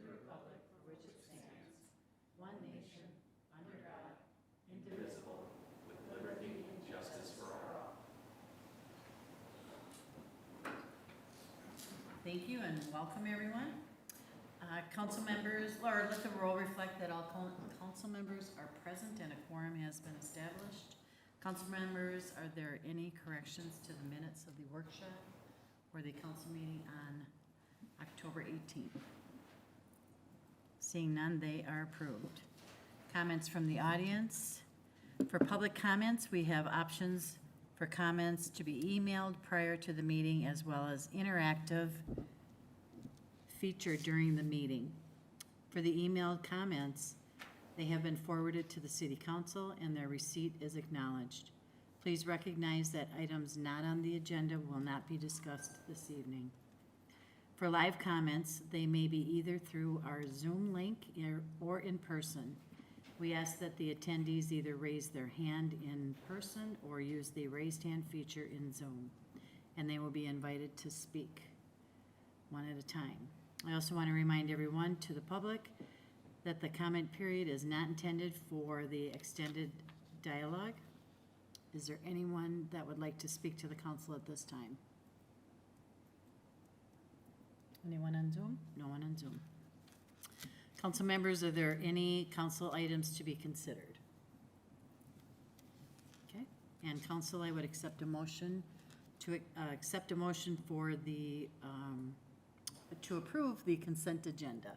the republic for which it stands, one nation, under God, indivisible, with liberty and justice for all. Thank you and welcome, everyone. Council members, or let the roll reflect that all council members are present and a quorum has been established. Council members, are there any corrections to the minutes of the workshop or the council meeting on October 18th? Seeing none, they are approved. Comments from the audience. For public comments, we have options for comments to be emailed prior to the meeting as well as interactive feature during the meeting. For the emailed comments, they have been forwarded to the City Council and their receipt is acknowledged. Please recognize that items not on the agenda will not be discussed this evening. For live comments, they may be either through our Zoom link or in person. We ask that the attendees either raise their hand in person or use the raised hand feature in Zoom, and they will be invited to speak one at a time. I also want to remind everyone, to the public, that the comment period is not intended for the extended dialogue. Is there anyone that would like to speak to the council at this time? Anyone on Zoom? No one on Zoom. Council members, are there any council items to be considered? Okay, and council, I would accept a motion to accept a motion for the to approve the consent agenda.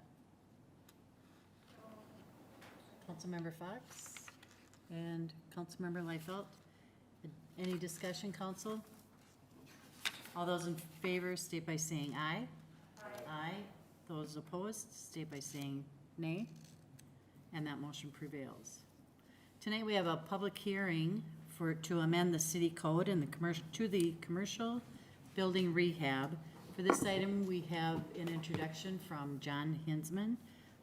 Councilmember Fox and Councilmember Liefeld. Any discussion, council? All those in favor state by saying aye. Aye. Those opposed state by saying nay, and that motion prevails. Tonight we have a public hearing to amend the city code and the commercial building rehab. For this item, we have an introduction from John Hinsman,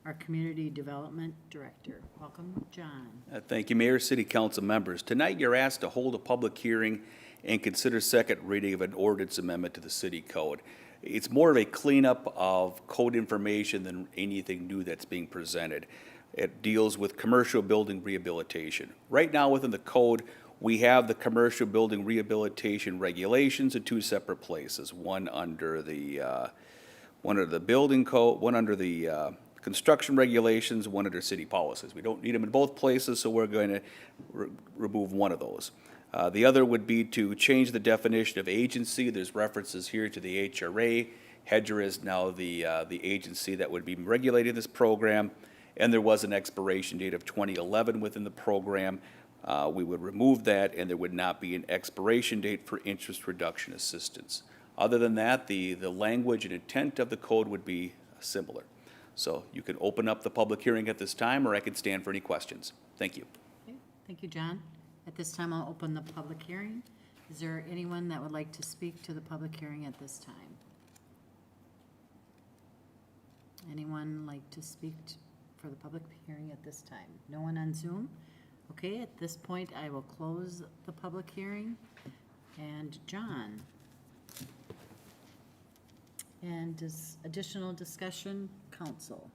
our Community Development Director. Welcome, John. Thank you, Mayor, City Council members. Tonight, you're asked to hold a public hearing and consider second reading of an ordinance amendment to the city code. It's more of a cleanup of code information than anything new that's being presented. It deals with commercial building rehabilitation. Right now, within the code, we have the commercial building rehabilitation regulations in two separate places. One under the building code, one under the construction regulations, one under city policies. We don't need them in both places, so we're going to remove one of those. The other would be to change the definition of agency. There's references here to the HRA. HEDRA is now the agency that would be regulating this program, and there was an expiration date of 2011 within the program. We would remove that, and there would not be an expiration date for interest reduction assistance. Other than that, the language and intent of the code would be similar. So you can open up the public hearing at this time, or I can stand for any questions. Thank you. Okay. Thank you, John. At this time, I'll open the public hearing. Is there anyone that would like to speak to the public hearing at this time? Anyone like to speak for the public hearing at this time? No one on Zoom? Okay, at this point, I will close the public hearing. And John? And does additional discussion, council?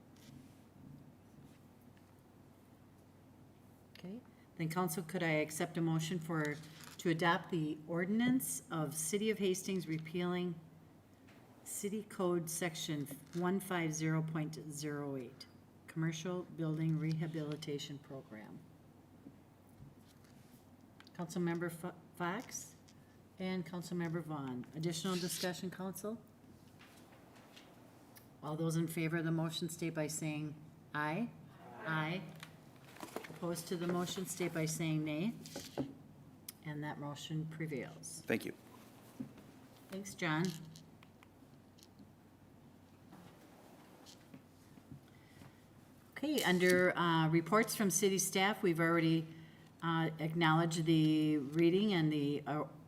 Okay, then council, could I accept a motion to adopt the ordinance of City of Hastings repealing City Code Section 150.08, Commercial Building Rehabilitation Program? Councilmember Fox and Councilmember Vaughn. Additional discussion, council? All those in favor of the motion state by saying aye. Aye. Opposed to the motion state by saying nay. And that motion prevails. Thank you. Thanks, John. Okay, under reports from city staff, we've already acknowledged the reading and the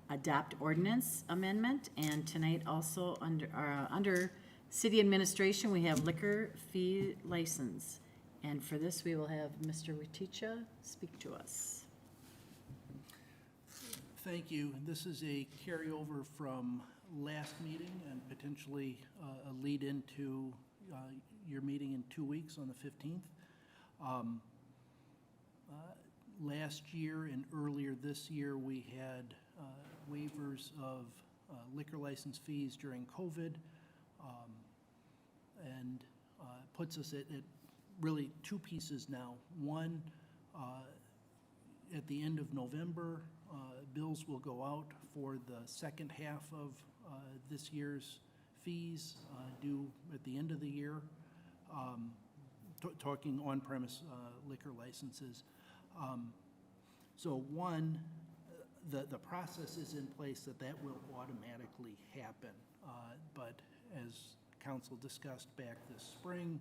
adopt ordinance amendment. And tonight also under city administration, we have liquor fee license. And for this, we will have Mr. Reticha speak to us. Thank you. This is a carryover from last meeting and potentially a lead into your meeting in 2 weeks on the 15th. Last year and earlier this year, we had waivers of liquor license fees during COVID, and puts us at really two pieces now. One, at the end of November, bills will go out for the second half of this year's fees due at the end of the year, talking on-premise liquor licenses. So one, the process is in place that will automatically happen. But as council discussed back this spring,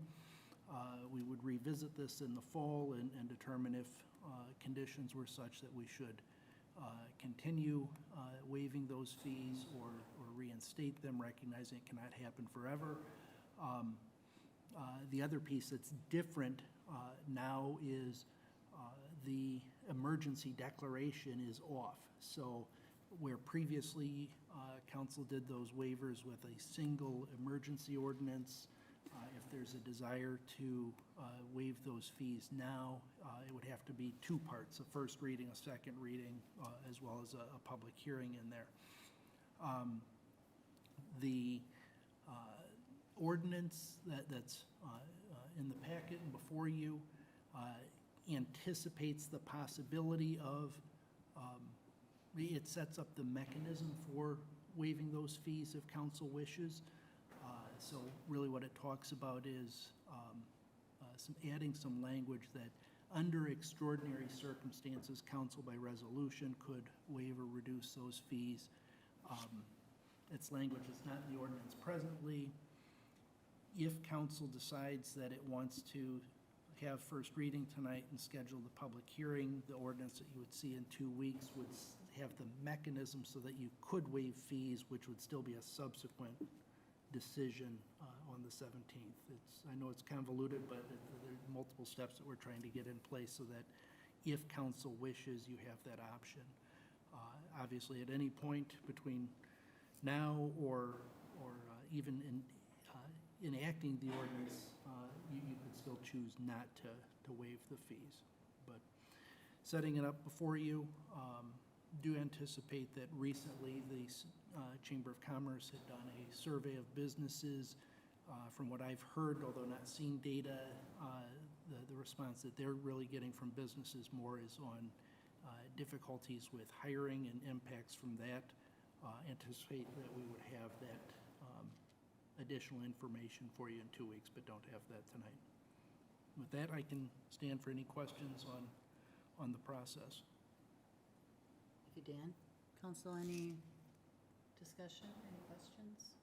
we would revisit this in the fall and determine if conditions were such that we should continue waiving those fees or reinstate them, recognizing it cannot happen forever. The other piece that's different now is the emergency declaration is off. So where previously council did those waivers with a single emergency ordinance, if there's a desire to waive those fees now, it would have to be two parts, a first reading, a second reading, as well as a public hearing in there. The ordinance that's in the packet and before you anticipates the possibility of, it sets up the mechanism for waiving those fees if council wishes. So really what it talks about is adding some language that under extraordinary circumstances, council by resolution could waive or reduce those fees. It's language that's not in the ordinance presently. If council decides that it wants to have first reading tonight and schedule the public hearing, the ordinance that you would see in 2 weeks would have the mechanism so that you could waive fees, which would still be a subsequent decision on the 17th. I know it's convoluted, but there are multiple steps that we're trying to get in place so that if council wishes, you have that option. Obviously, at any point between now or even in enacting the ordinance, you could still choose not to waive the fees. But setting it up before you, do anticipate that recently the Chamber of Commerce had done a survey of businesses. From what I've heard, although not seeing data, the response that they're really getting from businesses more is on difficulties with hiring and impacts from that. Anticipate that we would have that additional information for you in 2 weeks, but don't have that tonight. With that, I can stand for any questions on the process. Thank you, Dan. Council, any discussion, any questions?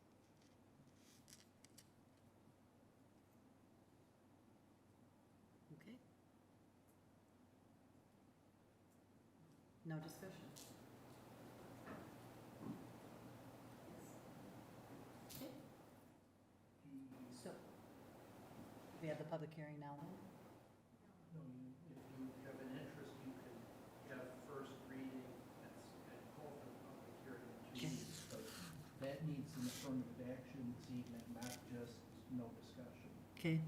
Okay. No discussion? Okay. So, we have the public hearing now then? No, if you have an interest, you can have first reading and call for the public hearing in 2 weeks. But that needs an affirmative action this evening, not just no discussion. Okay.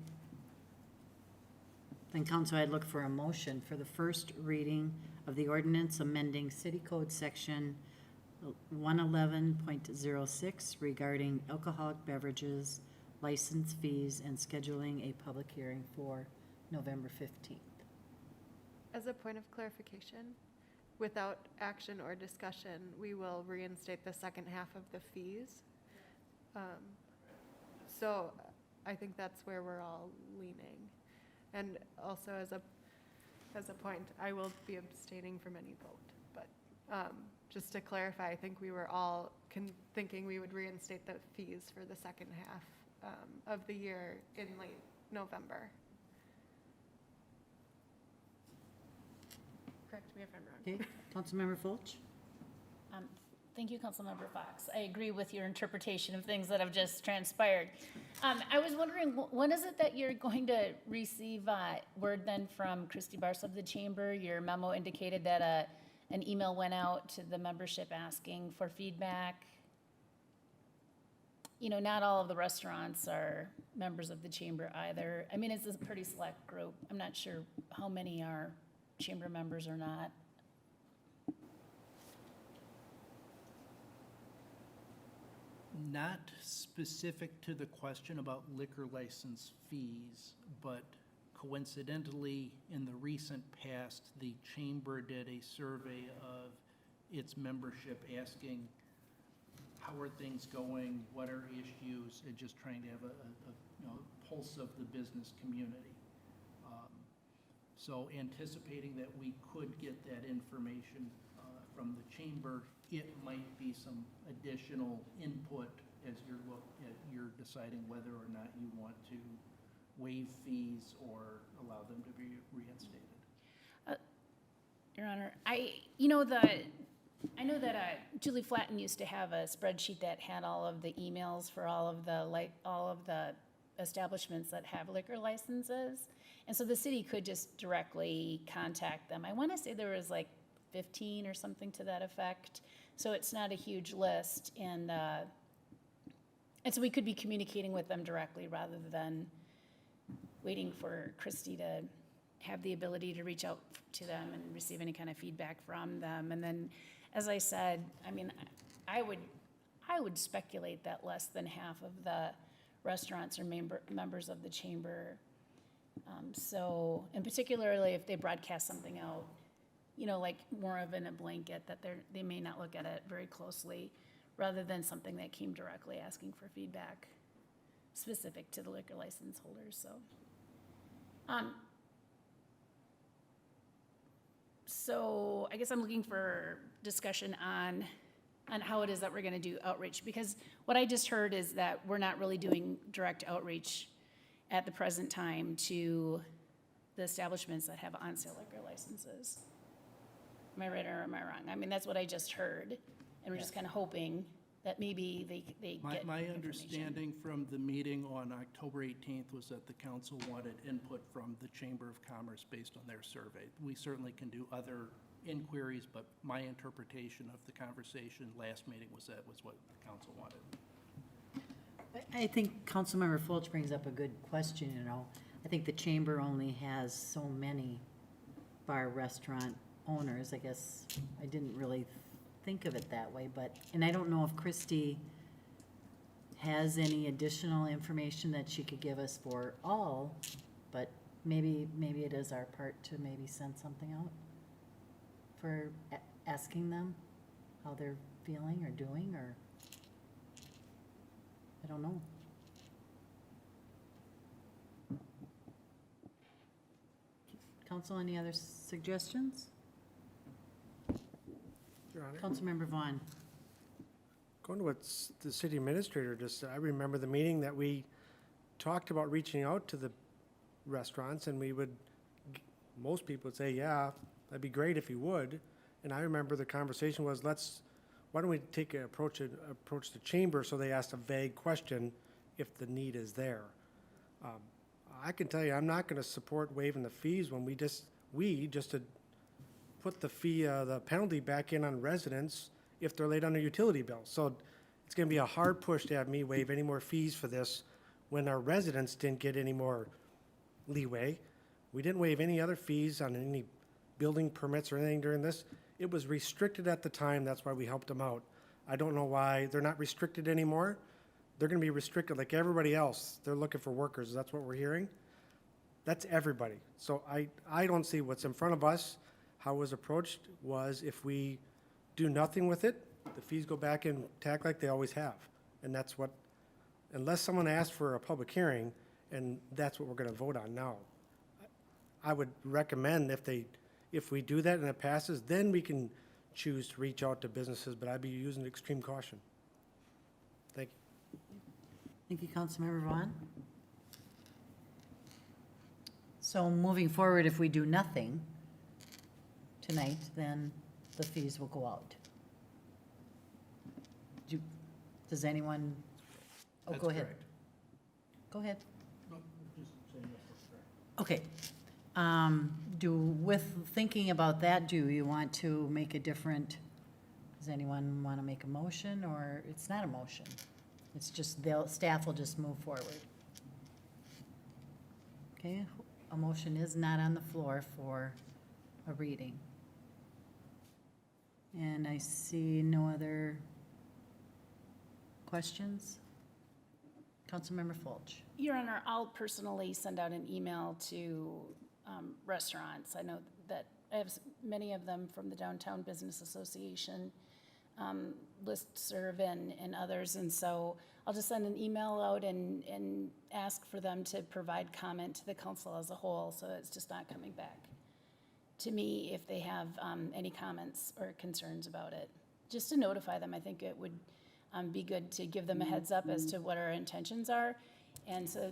Then council, I'd look for a motion for the first reading of the ordinance amending City Code Section 111.06 regarding alcoholic beverages, license fees, and scheduling a public hearing for November 15th. As a point of clarification, without action or discussion, we will reinstate the second half of the fees. So I think that's where we're all leaning. And also as a point, I will be abstaining from any vote. But just to clarify, I think we were all thinking we would reinstate the fees for the second half of the year in late November. Correct me if I'm wrong. Okay, Councilmember Fulch? Thank you, Councilmember Fox. I agree with your interpretation of things that have just transpired. I was wondering, when is it that you're going to receive word then from Christy Barce of the Chamber? Your memo indicated that an email went out to the membership asking for feedback. you know, not all of the restaurants are members of the chamber either. I mean, it's a pretty select group. I'm not sure how many are chamber members or not. Not specific to the question about liquor license fees, but coincidentally, in the recent past, the chamber did a survey of its membership asking, how are things going, what are issues, and just trying to have a pulse of the business community. So anticipating that we could get that information from the chamber, it might be some additional input as you're deciding whether or not you want to waive fees or allow them to be reinstated. Your Honor, I know that Julie Flatten used to have a spreadsheet that had all of the emails for all of the establishments that have liquor licenses. And so the city could just directly contact them. I want to say there was like 15 or something to that effect. So it's not a huge list. And so we could be communicating with them directly rather than waiting for Christie to have the ability to reach out to them and receive any kind of feedback from them. And then, as I said, I mean, I would speculate that less than half of the restaurants are members of the chamber. So, and particularly if they broadcast something out, you know, like more of in a blanket, that they may not look at it very closely, rather than something that came directly asking for feedback specific to the liquor license holders, so. So I guess I'm looking for discussion on how it is that we're gonna do outreach, because what I just heard is that we're not really doing direct outreach at the present time to the establishments that have on-sale liquor licenses. Am I right or am I wrong? I mean, that's what I just heard, and we're just kind of hoping that maybe they get My information. understanding from the meeting on October 18th was that the council wanted input from the Chamber of Commerce based on their survey. We certainly can do other inquiries, but my interpretation of the conversation last meeting was that was what the council wanted. I think Councilmember Fulch brings up a good question, you know. I think the chamber only has so many bar restaurant owners. I guess I didn't really think of it that way, but, and I don't know if Christie has any additional information that she could give us for all, but maybe it is our part to maybe send something out for asking them how they're feeling or doing, or I don't know. Council, any other suggestions? Your Honor, Councilmember Vaughn. going to what the city administrator just said, I remember the meeting that we talked about reaching out to the restaurants, and most people would say, yeah, that'd be great if you would. And I remember the conversation was, why don't we take an approach the chamber, so they asked a vague question if the need is there. I can tell you, I'm not going to support waiving the fees when we just to put the penalty back in on residents if they're late on their utility bill. So it's going to be a hard push to have me waive any more fees for this when our residents didn't get any more leeway. We didn't waive any other fees on any building permits or anything during this. It was restricted at the time, that's why we helped them out. I don't know why they're not restricted anymore. They're going to be restricted like everybody else. They're looking for workers, that's what we're hearing. That's everybody. So I don't see what's in front of us. How it was approached was, if we do nothing with it, the fees go back intact like they always have. And that's what, unless someone asks for a public hearing, and that's what we're going to vote on now. I would recommend if we do that and it passes, then we can choose to reach out to businesses, but I'd be using extreme caution. Thank you. Thank you, Councilmember Vaughn. So moving forward, if we do nothing tonight, then the fees will go out. Does anyone, oh, That's go ahead. correct. Go ahead. No, just saying yes, that's correct. Okay. With thinking about that, do you want to make a different, does anyone want to make a motion, or it's not a motion? It's just, staff will just move forward. Okay, a motion is not on the floor for a reading. And I see no other questions? Councilmember Fulch. Your Honor, I'll personally send out an email to restaurants. I know that I have many of them from the Downtown Business Association, listserv and others, and so I'll just send an email out and ask for them to provide comment to the council as a whole, so it's just not coming back to me if they have any comments or concerns about it. Just to notify them, I think it would be good to give them a heads up as to what our intentions are. And so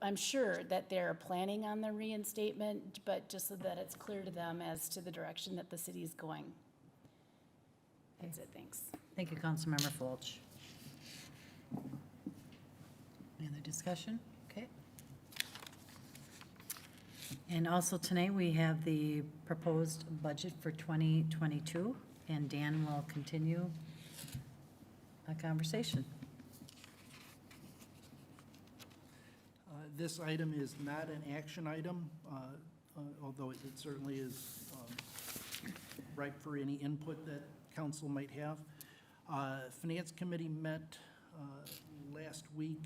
I'm sure that they're planning on the reinstatement, but just so that it's clear to them as to the direction that the city's going. That's it, thanks. Thank you, Councilmember Fulch. Any other discussion? Okay. And also tonight, we have the proposed budget for 2022, and Dan will continue a conversation. This item is not an action item, although it certainly is ripe for any input that council might have. Finance Committee met last week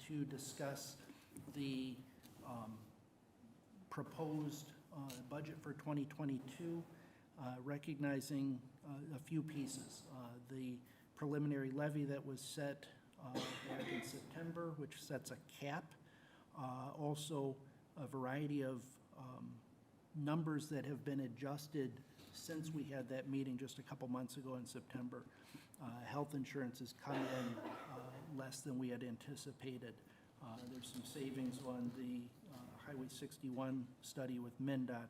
to discuss the proposed budget for 2022, recognizing a few pieces. The preliminary levy that was set back in September, which sets a cap. Also, a variety of numbers that have been adjusted since we had that meeting just a couple months ago in September. Health insurance has come in less than we had anticipated. There's some savings on the Highway 61 study with MnDOT.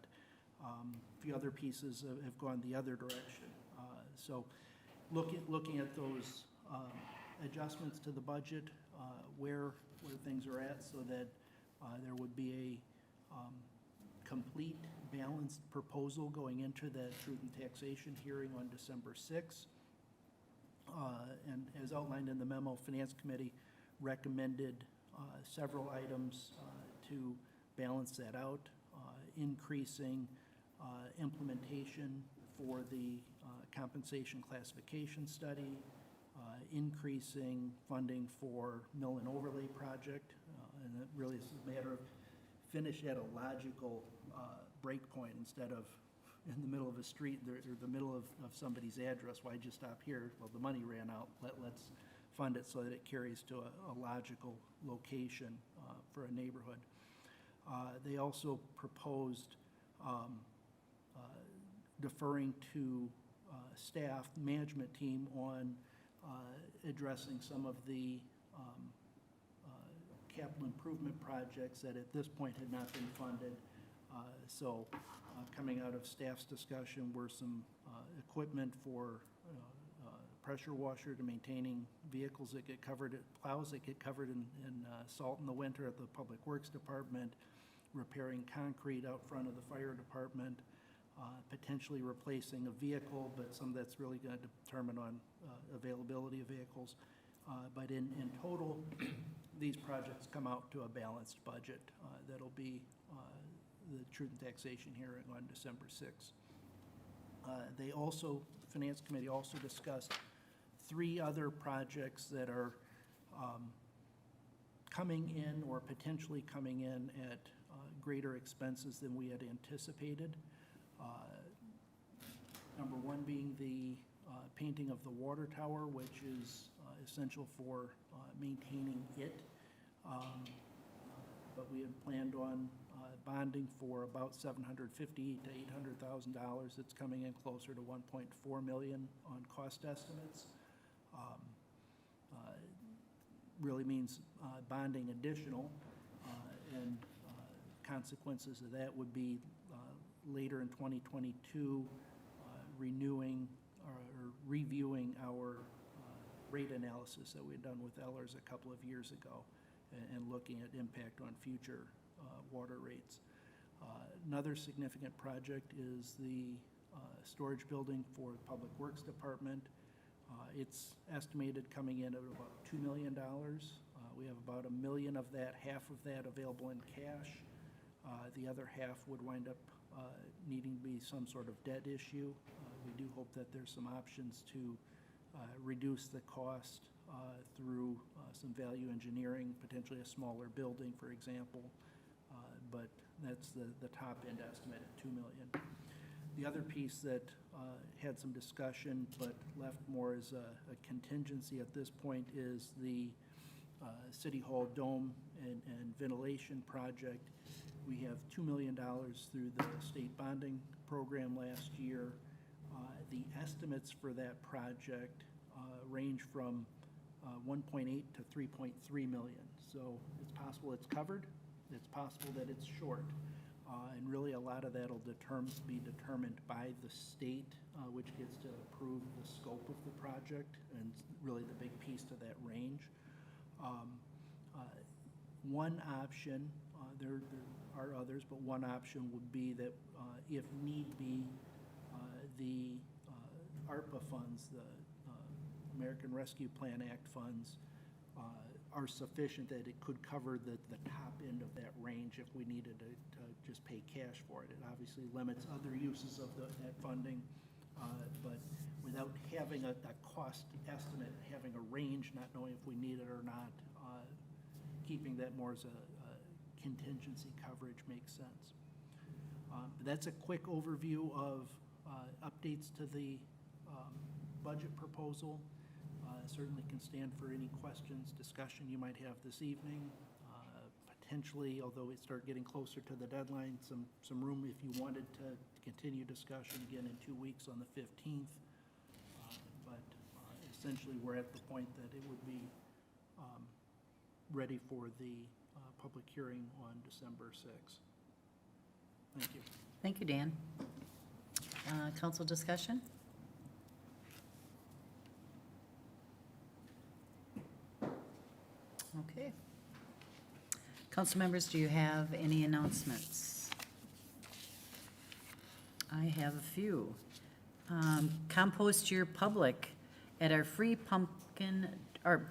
A few other pieces have gone the other direction. So looking at those adjustments to the budget, where things are at, so that there would be a complete balanced proposal going into the Truth and Taxation hearing on December 6th. And as outlined in the memo, Finance Committee recommended several items to balance that out, increasing implementation for the compensation classification study, increasing funding for mill and overlay project, and it really is a matter of finish at a logical break point instead of in the middle of a street or the middle of somebody's address. Why'd you stop here? Well, the money ran out. Let's fund it so that it carries to a logical location for a neighborhood. They also proposed deferring to staff, management team on addressing some of the capital improvement projects that at this point had not been funded. So coming out of staff's discussion were some equipment for pressure washer to maintaining vehicles that get covered, plows that get covered in salt in the winter at the Public Works Department, repairing concrete out front of the fire department, potentially replacing a vehicle, but some that's really going to determine on availability of vehicles. But in total, these projects come out to a balanced budget that'll be the Truth and Taxation hearing on December 6th. They also, Finance Committee also discussed 3 other projects that are coming in or potentially coming in at greater expenses than we had anticipated. Number 1 being the painting of the water tower, which is essential for maintaining it. But we had planned on bonding for about $750,000 to $800,000. It's coming in closer to $1.4 million on cost estimates. Really means bonding additional, and consequences of that would be later in 2022 renewing or reviewing our rate analysis that we had done with Ellers a couple of years ago and looking at impact on future water rates. Another significant project is the storage building for the Public Works Department. It's estimated coming in at about $2 million. We have about $1 million of that, half of that available in cash. The other half would wind up needing to be some sort of debt issue. We do hope that there's some options to reduce the cost through some value engineering, potentially a smaller building, for example. But that's the top end estimate at $2 million. The other piece that had some discussion but left more as a contingency at this point is the City Hall dome and ventilation project. We have $2 million through the state bonding program last year. The estimates for that project range from 1.8 to 3.3 million. So it's possible it's covered, it's possible that it's short. And really a lot of that will be determined by the state, which gets to approve the scope of the project, and really the big piece to that range. One option, there are others, but one option would be that if need be, the ARPA funds, the American Rescue Plan Act funds, are sufficient that it could cover the top end of that range if we needed to just pay cash for it. It obviously limits other uses of that funding, but without having a cost estimate, having a range, not knowing if we need it or not, keeping that more as a contingency coverage makes sense. That's a quick overview of updates to the budget proposal. Certainly can stand for any questions, discussion you might have this evening. Potentially, although we start getting closer to the deadline, some room if you wanted to continue discussion again in 2 weeks on the 15th. But essentially, we're at the point that it would be ready for the public hearing on December 6th. Thank you. Thank you, Dan. Council discussion? Okay. Council members, do you have any announcements? I have a few. Compost your public at our free pumpkin, or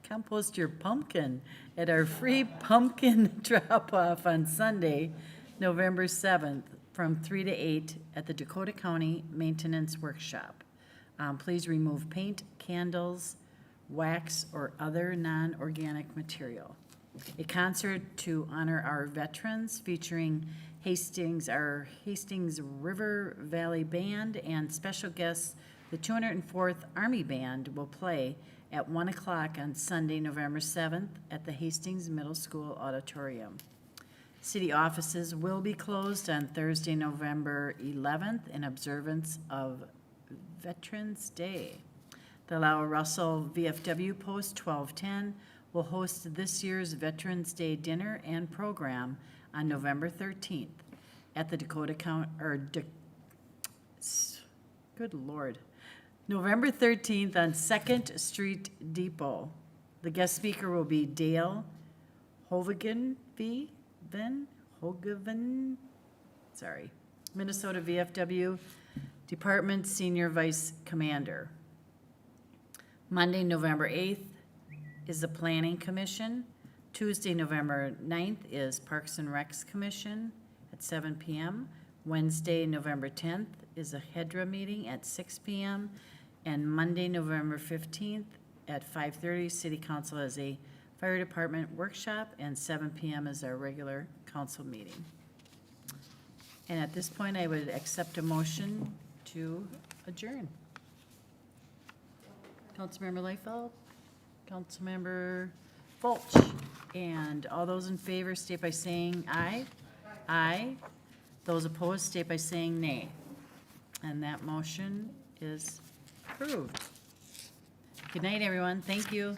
compost your pumpkin at our free pumpkin drop-off on Sunday, November 7th, from 3 to 8 at the Dakota County Maintenance Workshop. Please remove paint, candles, wax, or other non-organic material. A concert to honor our veterans featuring our Hastings River Valley Band and special guests, the 204th Army Band, will play at 1 o'clock on Sunday, November 7th at the Hastings Middle School Auditorium. City offices will be closed on Thursday, November 11th in observance of Veterans Day. The Lowell Russell VFW Post 1210 will host this year's Veterans Day dinner and program on November 13th at the Dakota County, good Lord, November 13th on 2nd Street Depot. The guest speaker will be Dale Hovigan, Minnesota VFW Department Senior Vice Commander. Monday, November 8th is the Planning Commission. Tuesday, November 9th is Parks and Recs Commission at 7 p.m. Wednesday, November 10th is a HEDRA meeting at 6 p.m. And Monday, November 15th at 5:30, City Council has a Fire Department workshop, and 7 p.m. is our regular council meeting. And at this point, I would accept a motion to adjourn. Councilmember Leifeld, Councilmember Fulch, and all those in favor state by saying aye. Aye. Those opposed state by saying nay. And that motion is approved. Good night, everyone. Thank you.